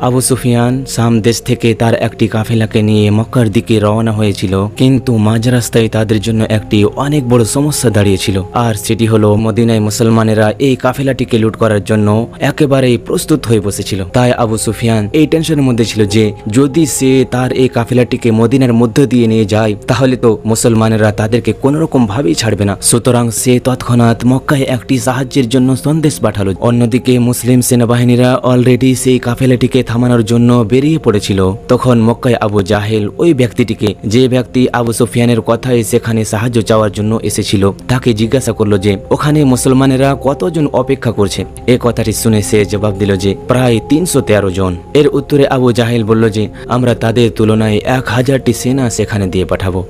আবু সুফিয়ান শাম দেশ থেকে তার একটি কাফেলাকে নিয়ে মক্কার দিকে রওনা হয়েছিল, কিন্তু মাঝ রাস্তায় তাদের জন্য একটি অনেক বড় সমস্যা দাঁড়িয়েছিল। আর সেটি হলো মদিনায় মুসলমানেরা এই কাফেলাটিকে লুট করার জন্য একেবারেই প্রস্তুত হয়ে বসেছিল। তাই আবু সুফিয়ান এই টেনশনের মধ্যে ছিল যে যদি সে তার এই কাফেলাটিকে মদিনার মধ্য দিয়ে নিয়ে যায় তাহলে তো মুসলমানেরা তাদেরকে কোন রকম ভাবেই ছাড়বে না। সুতরাং সে তৎক্ষণাৎ মক্কায় একটি সাহায্যের জন্য সন্দেশ পাঠালো। অন্যদিকে মুসলিম সেনাবাহিনীরা অলরেডি সেই কাফেলাটিকে থামানোর জন্য বেরিয়ে পড়েছিল। তখন মক্কায় আবু জাহেল ওই ব্যক্তিটিকে, যে ব্যক্তি আবু সুফিয়ানের কথায় সেখানে সাহায্য চাওয়ার জন্য এসেছিল, তাকে জিজ্ঞাসা করলো যে ওখানে মুসলমানেরা কতজন অপেক্ষা করছে। এ কথাটি শুনে সে জবাব দিল যে প্রায় 313 জন। এর উত্তরে আবু জাহেল বলল যে আমরা তাদের তুলনায় 1000টি সেনা সেখানে দিয়ে পাঠাবো।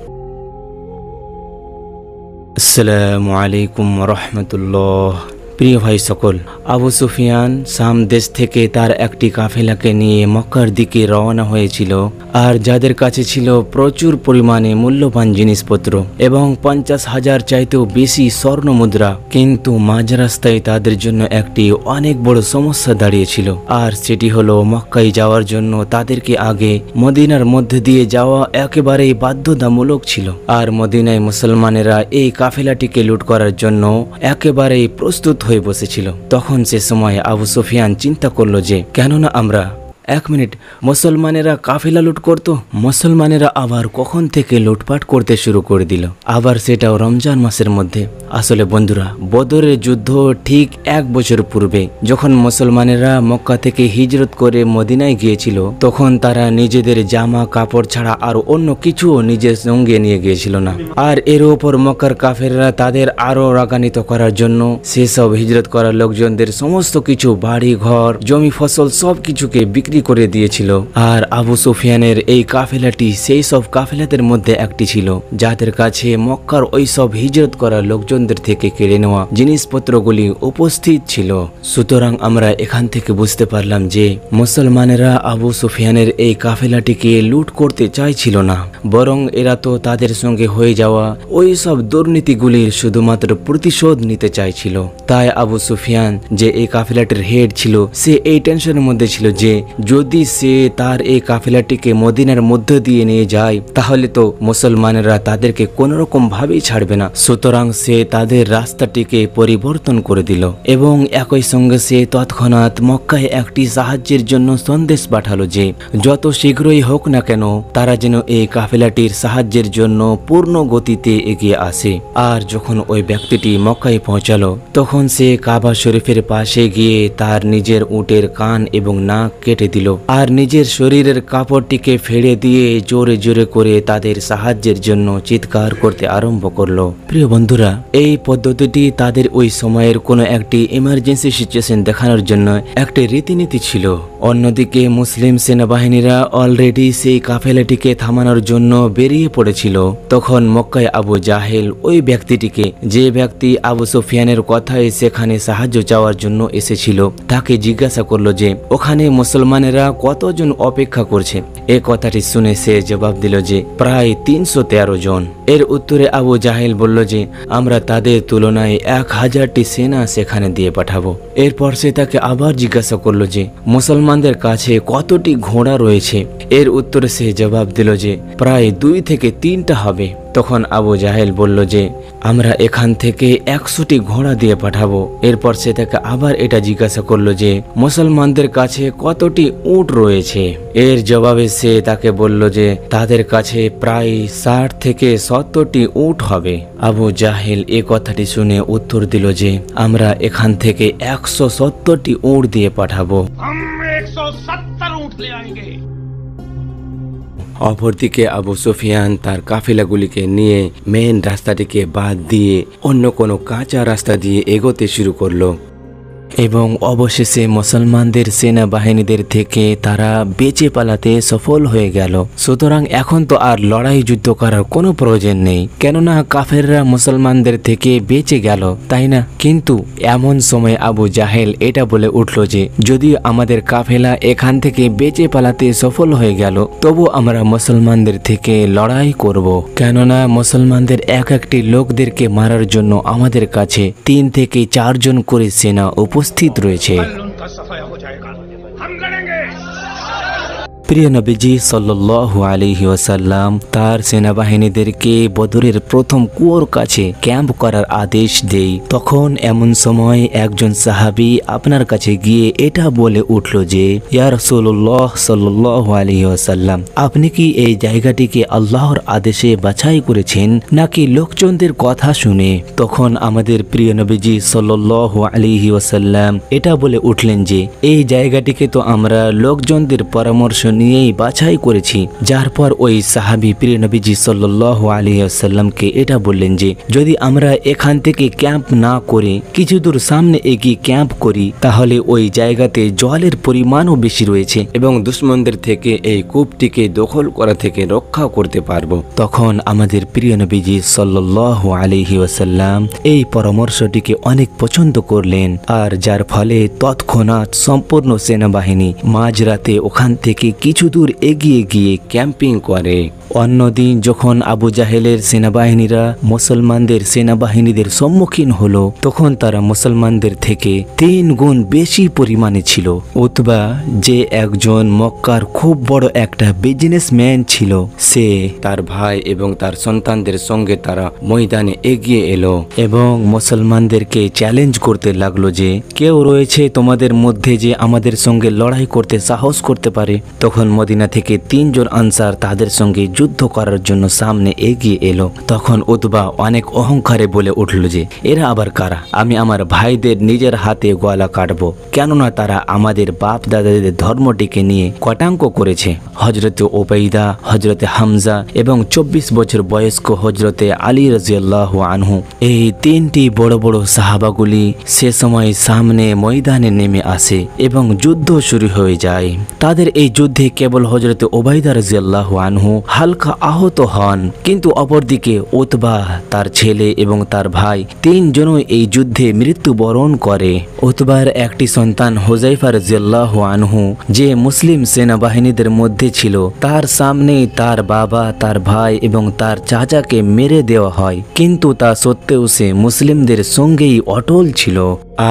আসসালামু আলাইকুম রাহমাতুল্লাহ। প্রিয় ভাই সকল, আবু সুফিয়ান শাম দেশ থেকে তার একটি কাফেলাকে নিয়ে মক্কার দিকে রওনা হয়েছিল, আর যাদের কাছে ছিল প্রচুর পরিমাণে মূল্যবান জিনিসপত্র এবং 50,000 চাইতেও বেশি স্বর্ণ মুদ্রা। কিন্তু মাঝ রাস্তায় তাদের জন্য একটি অনেক বড় সমস্যা দাঁড়িয়েছিল, আর সেটি হলো মক্কায় যাওয়ার জন্য তাদেরকে আগে মদিনার মধ্যে দিয়ে যাওয়া একেবারেই বাধ্যতামূলক ছিল। আর মদিনায় মুসলমানেরা এই কাফেলাটিকে লুট করার জন্য একেবারেই প্রস্তুত হয়ে বসেছিল। তখন সে সময় আবু সুফিয়ান চিন্তা করলো যে কেননা আমরা 1 মিনিট মুসলমানেরা কাফেলা লুট করত, মুসলমানেরা আবার কখন থেকে লুটপাট করতে শুরু করে দিল, আবার সেটাও রমজান মাসের মধ্যে। আসলে বন্ধুরা, বদরের যুদ্ধ ঠিক 1 বছর পূর্বে যখন মুসলমানেরা মক্কা থেকে হিজরত করে মদিনায় গিয়েছিল, তখন তারা নিজেদের জামা কাপড় ছাড়া আর অন্য কিছুও নিজের সঙ্গে নিয়ে গিয়েছিল না। আর এর উপর মক্কার কাফেররা তাদের আরো রাগান্বিত করার জন্য সেসব হিজরত করা লোকজনদের সমস্ত কিছু, বাড়ি ঘর জমি ফসল সব কিছুকে বিক্রি করে দিয়েছিল। আর আবু সুফিয়ানের এই কাফেলাটি সেই সব কাফেলাদের মধ্যে একটি ছিল, যাদের কাছে মক্কার ওই সব হিজরত করা লোকজনদের থেকে কেড়ে নেওয়া জিনিসপত্রগুলি উপস্থিত ছিল। সুতরাং আমরা এখান থেকে বুঝতে পারলাম যে মুসলমানেরা আবু সুফিয়ানের এই কাফেলাটিকে লুট করতে চাইছিল না, বরং এরা তো তাদের সঙ্গে হয়ে যাওয়া ওই সব দুর্নীতিগুলির শুধুমাত্র প্রতিশোধ নিতে চাইছিল। তাই আবু সুফিয়ান, যে এই কাফেলাটির হেড ছিল, সে এই টেনশনের মধ্যে ছিল যে যদি সে তার এই কাফেলাটিকে মদিনার মধ্য দিয়ে নিয়ে যায় তাহলে তো মুসলমানেরা তাদেরকে কোন রকম ভাবেই ছাড়বে না। সুতরাং সে তাদের রাস্তাটিকে পরিবর্তন করে দিল এবং একই সঙ্গে সে তৎক্ষণাৎ মক্কায় একটি সাহায্যের জন্য সন্দেশ পাঠালো যে যত শীঘ্রই হোক না কেন তারা যেন এই কাফেলাটির সাহায্যের জন্য পূর্ণ গতিতে এগিয়ে আসে। আর যখন ওই ব্যক্তিটি মক্কায় পৌঁছালো, তখন সে কাবা শরীফের পাশে গিয়ে তার নিজের উটের কান এবং নাক কেটে দিল আর নিজের শরীরের কাপড়টিকে ফেড়ে দিয়ে জোরে জোরে করে তাদের সাহায্যের জন্য চিৎকার করতে আরম্ভ করলো। প্রিয় বন্ধুরা, এই পদ্ধতিটি তাদের ওই সময়ের কোনো একটি ইমার্জেন্সি সিচুয়েশন দেখানোর জন্য একটি রীতিনীতি ছিল। অন্যদিকে মুসলিম সেনাবাহিনীরা অলরেডি সেই কাফেলাটিকে থামানোর জন্য বেরিয়ে পড়েছিল। তখন মক্কায় আবু জাহেল ওই ব্যক্তিটিকে, যে ব্যক্তি আবু সুফিয়ানের কথায় সেখানে সাহায্য চাওয়ার জন্য এসেছিল, তাকে জিজ্ঞাসা করলো যে ওখানে মুসলমানেরা কতজন অপেক্ষা করছে। এ কথাটি শুনে সে জবাব দিল যে প্রায় 313 জন। এর উত্তরে আবু জাহেল বলল যে আমরা তাদের তুলনায় 1000টি সেনা সেখানে দিয়ে পাঠাবো। এরপর সে তাকে আবার জিজ্ঞাসা করলো যে মুসলমানদের কাছে কতটি ঘোড়া রয়েছে। এর উত্তরে সে জবাব দিল যে প্রায় 2 থেকে 3টা হবে। তখন আবু জাহেল বলল যে আমরা এখান থেকে 100টি ঘোড়া দিয়ে পাঠাবো। এরপর সে তাকে আবার এটা জিজ্ঞাসা করলো যে মুসলমানদের কাছে কতটি উট রয়েছে। এর জবাবে সে তাকে বলল যে তাদের কাছে প্রায় 60 থেকে 70টি উট হবে। আবু জাহেল এ কথাটি শুনে উত্তর দিল যে আমরা এখান থেকে 170টি উট দিয়ে পাঠাবো। অপরদিকে আবু সুফিয়ান তার কাফেলাগুলিকে নিয়ে মেন রাস্তাটিকে বাদ দিয়ে অন্য কোনো কাঁচা রাস্তা দিয়ে এগোতে শুরু করলো এবং অবশেষে মুসলমানদের সেনাবাহিনীদের থেকে তারা বেঁচে পালাতে সফল হয়ে গেল। সুতরাং এখন তো আর লড়াই যুদ্ধ করার কোনো প্রয়োজন নেই, কেননা কাফেররা মুসলমানদের থেকে বেঁচে গেল, তাই না? কিন্তু এমন সময় আবু জাহেল এটা বলে উঠল যে যদিও আমাদের কাফেলা এখান থেকে বেঁচে পালাতে সফল হয়ে গেল, তবু আমরা মুসলমানদের থেকে লড়াই করব, কেননা মুসলমানদের একটি লোকদেরকে মারার জন্য আমাদের কাছে 3 থেকে 4 জন করে সেনা উপস্থিত রয়েছে। প্রিয় নবীজি সাল্লাল্লাহু আলাইহি ওয়াসাল্লাম তার সেনাবাহিনীদেরকে বদরের প্রথম কুয়োর কাছে ক্যাম্প করার আদেশ দেয়। তখন এমন সময় একজন সাহাবী আপনার কাছে গিয়ে এটা বলে উঠল যে, ইয়া রাসূলুল্লাহ সাল্লাল্লাহু আলাইহি ওয়াসাল্লাম, আপনি কি এই জায়গাটিকে আল্লাহর আদেশে বাছাই করেছেন নাকি লোকজনদের কথা শুনে? তখন আমাদের প্রিয় নবীজি সাল্লাল্লাহু আলাইহি ওয়াসাল্লাম এটা বলে উঠলেন যে, এই জায়গাটিকে তো আমরা লোকজনদের পরামর্শ নিয়েই বাছাই করেছি। যার পর ওই সাহাবী প্রিয় নবীজি সাল্লাল্লাহু আলাইহি ওয়াসাল্লামকে এটা বললেন যে, যদি আমরা এখান থেকে ক্যাম্প না করে কিছু দূর সামনে এগিয়ে ক্যাম্প করি তাহলে ওই জায়গাতে জলের পরিমাণও বেশি রয়েছে এবং দুশমনদের থেকে এই কূপটিকে দখল করা থেকে রক্ষা করতে পারবো। তখন আমাদের প্রিয় নবীজি সাল্লাল্লাহু আলাইহি ওয়াসাল্লাম এই পরামর্শটিকে অনেক পছন্দ করলেন, আর যার ফলে তৎক্ষণাৎ সম্পূর্ণ সেনাবাহিনী মাঝরাতে ওখান থেকে কিছু দূর এগিয়ে গিয়ে ক্যাম্পিং করে। অন্যদিন যখন আবু জাহেলের সেনাবাহিনীরা মুসলমানদের সেনাবাহিনীদের সম্মুখীন হলো তখন তারা মুসলমানদের থেকে 3 গুণ বেশি পরিমাণে ছিল। উতবা, যে একজন মক্কার খুব বড় একটা বিজনেসম্যান ছিল, সে তার ভাই এবং তার সন্তানদের সঙ্গে তারা ময়দানে এগিয়ে এলো এবং মুসলমানদেরকে চ্যালেঞ্জ করতে লাগলো যে, কেউ রয়েছে তোমাদের মধ্যে যে আমাদের সঙ্গে লড়াই করতে সাহস করতে পারে? তখন মদিনা থেকে 3 জন আনসার তাদের সঙ্গে যুদ্ধ করার জন্য সামনে এগিয়ে এলো। তখন উতবা অনেক অহংকারে বলে উঠল যে, এরা আবার কারা? আমি আমার ভাইদের নিজের হাতে গলা কাটবো, কেননা তারা আমাদের বাপ দাদাদের ধর্মটিকে নিয়ে কটাঙ্ক করেছে। হযরতে ওবাইদা, হযরতে হামজা এবং 24 বছর বয়স্ক হযরতে আলী রাদিয়াল্লাহু আনহু, এই 3টি বড় বড় সাহাবাগুলি সে সময় সামনে ময়দানে নেমে আসে এবং যুদ্ধ শুরু হয়ে যায়। তাদের এই যুদ্ধে কেবল হযরতে ওবাইদা রাদিয়াল্লাহু আনহু হালকা আহত হন, কিন্তু অপরদিকে উতবা, তার ছেলে এবং তার ভাই 3 জনই এই যুদ্ধে মৃত্যুবরণ করে। উতবার একটি সন্তান হুযায়ফা রাদিয়াল্লাহু আনহু, যে মুসলিম সেনাবাহিনীদের মধ্যে ছিল, তার সামনে তার বাবা, তার ভাই এবং তার চাচাকে মেরে দেওয়া হয়, কিন্তু তা সত্ত্বেও সে মুসলিমদের সঙ্গেই অটল ছিল।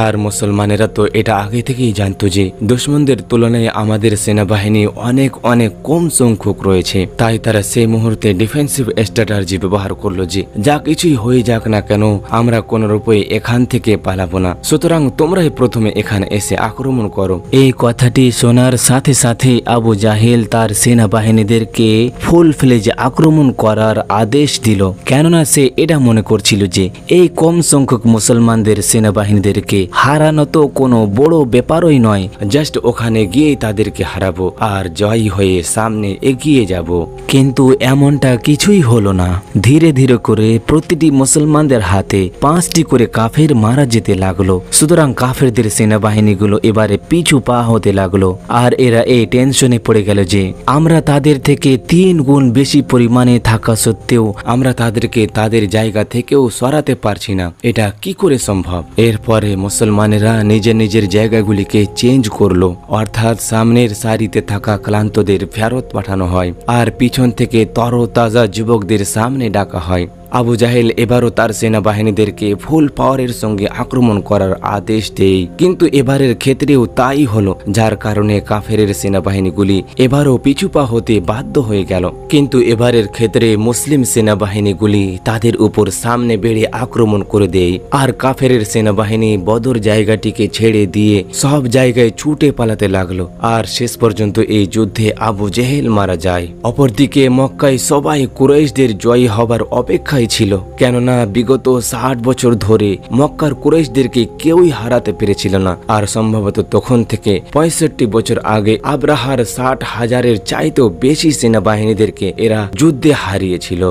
আর মুসলমানেরা তো এটা আগে থেকেই জানতো যে দুশমনদের তুলনায় আমাদের সেনাবাহিনী অনেক অনেক কম সংখ্যক রয়েছে, তাই তারা সেই মুহূর্তে ডিফেন্সিভ স্ট্র্যাটেজি ব্যবহার করলো যে যা কিছুই হয়ে যাক না কেন আমরা কোন রূপে এখান থেকে পালাবো না, সুতরাং তোমরাই প্রথমে এখানে এসে আক্রমণ করো। এই কথাটি শোনার সাথে সাথে আবু জাহেল তার সেনাবাহিনীদেরকে ফুল ফ্লেজ আক্রমণ করার আদেশ দিল, কেননা সে এটা মনে করছিল যে এই কম সংখ্যক মুসলমানদের সেনাবাহিনীদেরকে হারানো তো কোনো বড় ব্যাপারই নয়, জাস্ট ওখানে গিয়ে তাদেরকে হারাবো আর জয়ী হয়ে সামনে এগিয়ে যাব। কিন্তু এমনটা কিছুই হলো না। ধীরে ধীরে করে প্রতিটি মুসলমানদের হাতে 5টি করে কাফের মারা যেতে লাগলো। সুতরাং কাফেরদের সেনাবাহিনীগুলো এবারে পিছু পা হতে লাগলো, আর এরা এই টেনশনে পড়ে গেল যে আমরা তাদের থেকে 3 গুণ বেশি পরিমাণে থাকা সত্ত্বেও আমরা তাদেরকে তাদের জায়গা থেকেও সরাতে পারছি না, এটা কি করে সম্ভব? এরপরে মুসলমানেরা নিজের নিজের জায়গাগুলিকে চেঞ্জ করলো, অর্থাৎ সামনের সারিতে থাকা ক্লান্তদের ফেরত পাঠানো হয় আর পিছন থেকে তরতাজা যুবকদের সামনে ডাকা হয়। আবু জাহেল এবারও তার সেনাবাহিনীদেরকে ফুল পাওয়ারের সঙ্গে আক্রমণ করার আদেশ দেয়, কিন্তু এবারের ক্ষেত্রেও তাই হলো, যার কারণে কাফেরের সেনাবাহিনীগুলি এবারও পিছুপা হতে বাধ্য হয়ে গেল। কিন্তু এবারের ক্ষেত্রে মুসলিম সেনাবাহিনীগুলি তাদের উপর সামনে বেড়ে আক্রমণ করে দেয়, আর কাফেরের সেনাবাহিনী বদর জায়গাটিকে ছেড়ে দিয়ে সব জায়গায় ছুটে পালাতে লাগলো, আর শেষ পর্যন্ত এই যুদ্ধে আবু জেহেল মারা যায়। অপরদিকে মক্কায় সবাই কুরাইশদের জয়ী হবার অপেক্ষা ছিল, কেননা বিগত 60 বছর ধরে মক্কার কুরাইশদেরকে কেউই হারাতে পেরেছিল না, আর সম্ভবত তখন থেকে 65 বছর আগে আব্রাহার 60,000-এর চাইতেও বেশি সেনাবাহিনীদেরকে এরা যুদ্ধে হারিয়েছিল।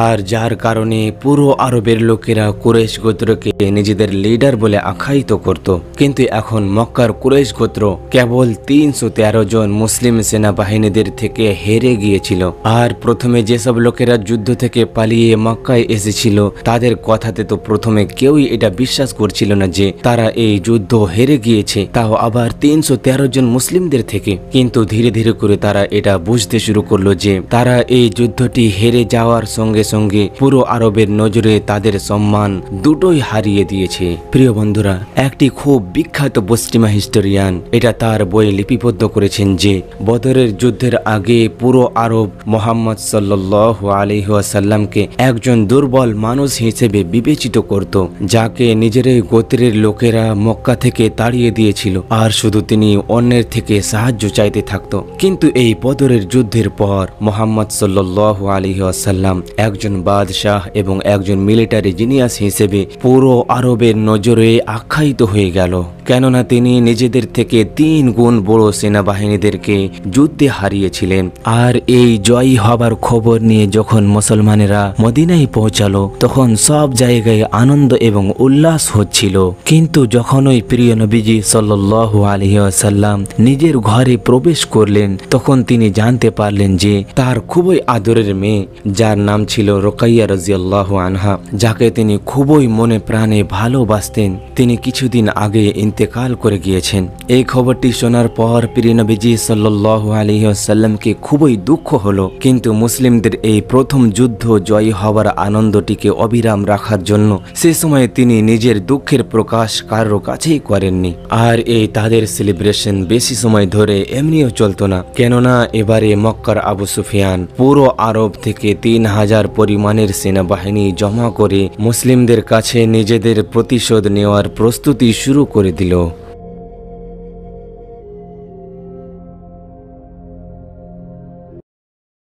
আর যার কারণে পুরো আরবের লোকেরা কুরাইশ গোত্রকে নিজেদের লিডার বলে আখ্যায়িত করত। কিন্তু এখন মক্কার কুরাইশ গোত্র কেবল 313 জন মুসলিম সেনাবাহিনীদের থেকে হেরে গিয়েছিল। আর প্রথমে যেসব লোকেরা যুদ্ধ থেকে পালিয়ে মক্কায় যারাই এসেছিল তাদের কথাতে তো প্রথমে কেউই এটা বিশ্বাস করছিল না যে তারা এই যুদ্ধ হেরে গিয়েছে, তাও আবার 313 জন মুসলিমদের থেকে। কিন্তু ধীরে ধীরে করে তারা এটা বুঝতে শুরু করলো যে তারা এই যুদ্ধটি হেরে যাওয়ার সঙ্গে সঙ্গে পুরো আরবের নজরে তাদের সম্মান দুটোই হারিয়ে দিয়েছে। প্রিয় বন্ধুরা, একটি খুব বিখ্যাত পশ্চিমা হিস্টোরিয়ান এটা তার বইয়ে লিপিবদ্ধ করেছেন যে বদরের যুদ্ধের আগে পুরো আরব মোহাম্মদ সাল্লাল্লাহু আলাইহি ওয়াসাল্লামকে একজন দুর্বল মানুষ হিসেবে বিবেচিত করত, যাকে নিজের গোত্রের লোকেরা মক্কা থেকে তাড়িয়ে দিয়েছিল আর শুধু তিনি অন্যের থেকে সাহায্য চাইতে থাকত। কিন্তু এই বদরের যুদ্ধের পর মোহাম্মদ সাল্লাল্লাহু আলাইহি ওয়াসাল্লাম একজন বাদশাহ এবং একজন মিলিটারি জিনিয়াস হিসেবে পুরো আরবের নজরে আখ্যায়িত হয়ে গেল, কেননা তিনি নিজেদের থেকে 3 গুণ বড় সেনাবাহিনীদেরকে যুদ্ধে হারিয়েছিলেন। আর এই জয়ী হবার খবর নিয়ে যখন মুসলমানেরা মদিনায় পৌঁছালো তখন সব জায়গায় আনন্দ এবং উল্লাস হচ্ছিল। কিন্তু যখন ওই প্রিয় নবীজি সাল্লাল্লাহু আলাইহি ওয়াসাল্লাম নিজের ঘরে প্রবেশ করলেন তখন তিনি জানতে পারলেন যে তার খুবই আদরের মেয়ে, যার নাম ছিল রুকাইয়া রাদিয়াল্লাহু আনহা, যাকে তিনি খুবই মনে প্রাণে ভালোবাসতেন, তিনি কিছুদিন আগে ইন্তেকাল করে গিয়েছেন। এই খবরটি শোনার পর প্রিয় নবীজি সাল্লাল্লাহু আলাইহি ওয়াসাল্লামকে খুবই দুঃখ হলো। কিন্তু মুসলিমদের এই প্রথম যুদ্ধ জয়ী হওয়ার আনন্দটিকে অবিরাম রাখার জন্য সে সময় তিনি নিজের দুঃখের প্রকাশ কারো কাছেই করেননি। আর এই তাদের সেলিব্রেশন বেশি সময় ধরে এমনিও চলতো না, কেননা এবারে মক্কার আবু সুফিয়ান পুরো আরব থেকে 3000 পরিমাণের সেনাবাহিনী জমা করে মুসলিমদের কাছে নিজেদের প্রতিশোধ নেওয়ার প্রস্তুতি শুরু করে দিল।